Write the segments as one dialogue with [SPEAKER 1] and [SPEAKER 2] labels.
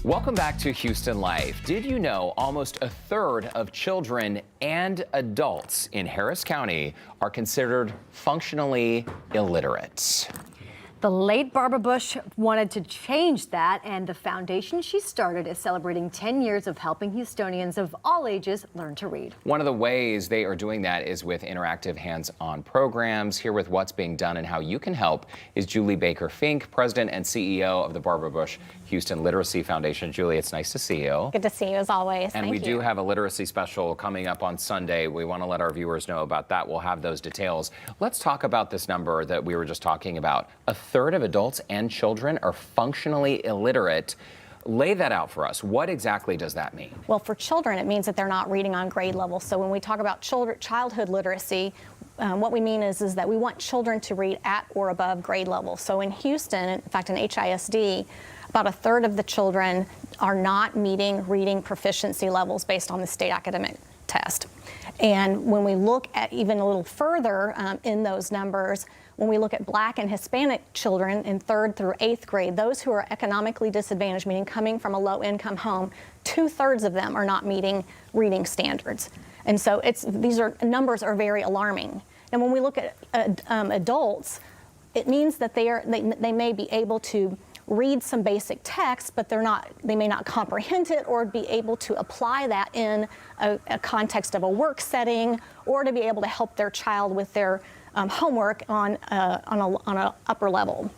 [SPEAKER 1] Welcome back to Houston Life. Did you know almost a third of children and adults in Harris County are considered functionally illiterate?
[SPEAKER 2] The late Barbara Bush wanted to change that, and the foundation she started is celebrating 10 years of helping Houstonians of all ages learn to read.
[SPEAKER 1] One of the ways they are doing that is with interactive hands-on programs. Here with what's being done and how you can help is Julie Baker-Fink, President and CEO of the Barbara Bush Houston Literacy Foundation. Julie, it's nice to see you.
[SPEAKER 3] Good to see you as always.
[SPEAKER 1] And we do have a literacy special coming up on Sunday. We want to let our viewers know about that. We'll have those details. Let's talk about this number that we were just talking about. A third of adults and children are functionally illiterate. Lay that out for us. What exactly does that mean?
[SPEAKER 3] Well, for children, it means that they're not reading on grade level. So when we talk about childhood literacy, what we mean is that we want children to read at or above grade level. So in Houston, in fact, in HISD, about a third of the children are not meeting reading proficiency levels based on the state academic test. And when we look at even a little further in those numbers, when we look at Black and Hispanic children in 3rd through 8th grade, those who are economically disadvantaged, meaning coming from a low-income home, 2/3 of them are not meeting reading standards. And so these numbers are very alarming. And when we look at adults, it means that they may be able to read some basic text, but they may not comprehend it or be able to apply that in a context of a work setting, or to be able to help their child with their homework on a upper level.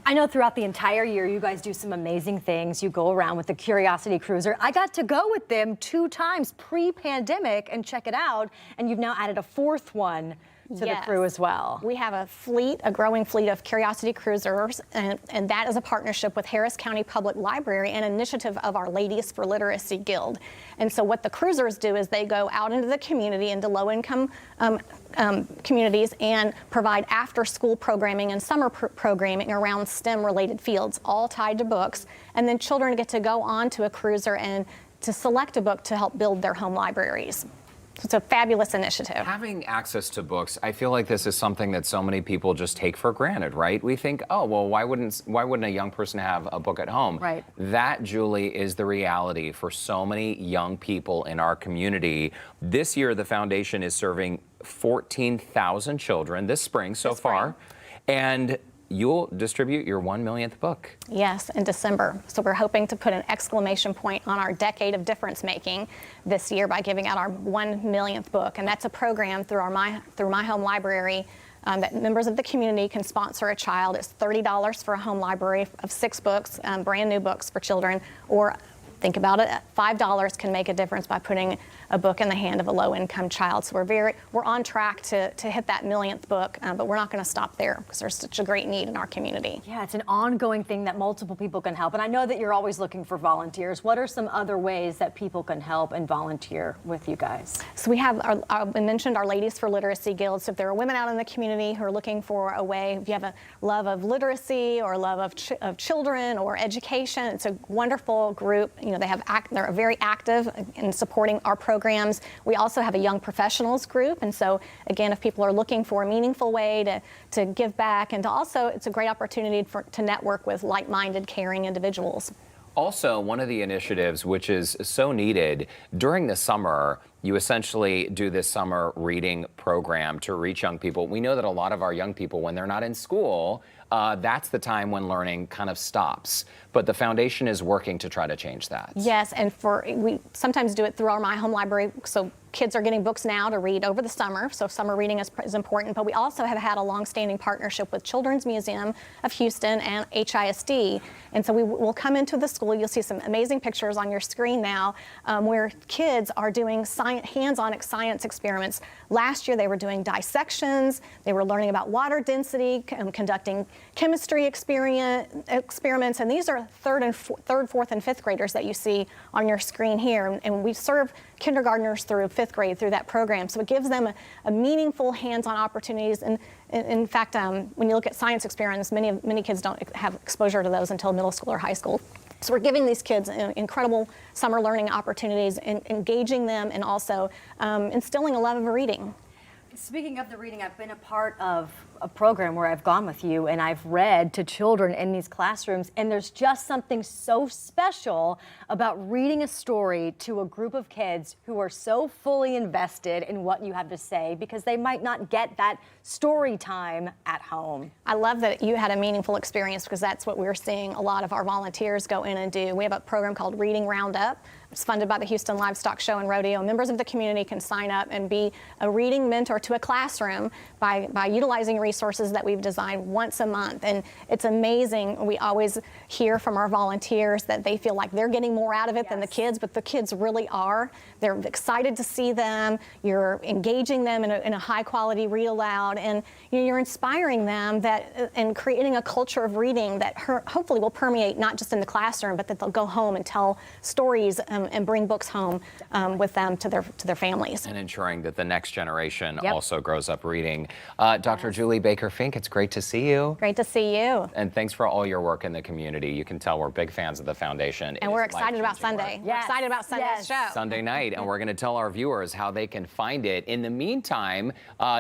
[SPEAKER 2] I know throughout the entire year you guys do some amazing things. You go around with the Curiosity Cruiser. I got to go with them 2 times pre-pandemic and check it out, and you've now added a 4th one to the crew as well.
[SPEAKER 3] We have a growing fleet of Curiosity Cruisers, and that is a partnership with Harris County Public Library and an initiative of our Ladies for Literacy Guild. And so what the cruisers do is they go out into the community, into low-income communities, and provide after-school programming and summer programming around STEM-related fields, all tied to books. And then children get to go on to a cruiser and to select a book to help build their home libraries. It's a fabulous initiative.
[SPEAKER 1] Having access to books, I feel like this is something that so many people just take for granted, right? We think, oh, well, why wouldn't a young person have a book at home?
[SPEAKER 2] Right.
[SPEAKER 1] That, Julie, is the reality for so many young people in our community. This year, the foundation is serving 14,000 children this spring so far, and you'll distribute your 1 millionth book.
[SPEAKER 3] Yes, in December. So we're hoping to put an exclamation point on our decade of difference making this year by giving out our 1 millionth book. And that's a program through my home library that members of the community can sponsor a child. It's $30 for a home library of 6 books, brand new books for children, or think about it, $5 can make a difference by putting a book in the hand of a low-income child. So we're on track to hit that millionth book, but we're not going to stop there because there's such a great need in our community.
[SPEAKER 2] Yeah, it's an ongoing thing that multiple people can help. And I know that you're always looking for volunteers. What are some other ways that people can help and volunteer with you guys?
[SPEAKER 3] So we have, I mentioned our Ladies for Literacy Guild. So if there are women out in the community who are looking for a way, if you have a love of literacy or love of children or education, it's a wonderful group. You know, they're very active in supporting our programs. We also have a young professionals group, and so again, if people are looking for a meaningful way to give back, and it's a great opportunity to network with like-minded, caring individuals.
[SPEAKER 1] Also, one of the initiatives which is so needed during the summer, you essentially do this summer reading program to reach young people. We know that a lot of our young people, when they're not in school, that's the time when learning kind of stops. But the foundation is working to try to change that.
[SPEAKER 3] Yes, and we sometimes do it through our My Home Library. So kids are getting books now to read over the summer, so summer reading is important. But we also have had a long-standing partnership with Children's Museum of Houston and HISD. And so we will come into the school. You'll see some amazing pictures on your screen now where kids are doing hands-on science experiments. Last year they were doing dissections, they were learning about water density, conducting chemistry experiments, and these are third, 4th, and 5th graders that you see on your screen here. And we serve kindergartners through 5th grade through that program. So it gives them a meaningful hands-on opportunities. And in fact, when you look at science experiments, many kids don't have exposure to those until middle school or high school. So we're giving these kids incredible summer learning opportunities, and engaging them, and also instilling a love of reading.
[SPEAKER 2] Speaking of the reading, I've been a part of a program where I've gone with you and I've read to children in these classrooms, and there's just something so special about reading a story to a group of kids who are so fully invested in what you have to say because they might not get that story time at home.
[SPEAKER 3] I love that you had a meaningful experience because that's what we're seeing a lot of our volunteers go in and do. We have a program called Reading Roundup. It's funded by the Houston Livestock Show and Rodeo. Members of the community can sign up and be a reading mentor to a classroom by utilizing resources that we've designed once a month. And it's amazing. We always hear from our volunteers that they feel like they're getting more out of it than the kids, but the kids really are. They're excited to see them. You're engaging them in a high quality read aloud, and you're inspiring them and creating a culture of reading that hopefully will permeate not just in the classroom, but that they'll go home and tell stories and bring books home with them to their families.
[SPEAKER 1] And ensuring that the next generation also grows up reading. Dr. Julie Baker-Fink, it's great to see you.
[SPEAKER 3] Great to see you.
[SPEAKER 1] And thanks for all your work in the community. You can tell we're big fans of the foundation.
[SPEAKER 3] And we're excited about Sunday. We're excited about Sunday's show.
[SPEAKER 1] Sunday night, and we're going to tell our viewers how they can find it. In the meantime,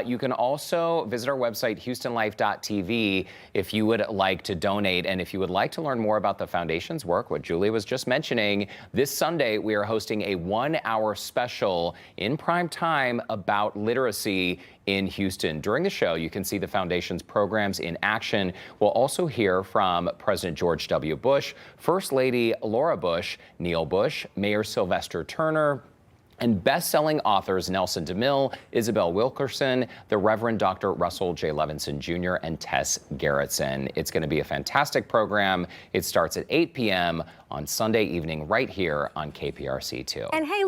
[SPEAKER 1] you can also visit our website, HoustonLife.tv, if you would like to donate. And if you would like to learn more about the foundation's work, what Julie was just mentioning, this Sunday we are hosting a 1-hour special in prime time about literacy in Houston. During the show, you can see the foundation's programs in action. We'll also hear from President George W. Bush, First Lady Laura Bush, Neil Bush, Mayor Sylvester Turner, and best-selling authors Nelson DeMille, Isabel Wilkerson, the Reverend Dr. Russell J. Levinson Jr., and Tess Gerritsen. It's going to be a fantastic program. It starts at 8 p.m. on Sunday evening right here on KPRC2.
[SPEAKER 2] And hey,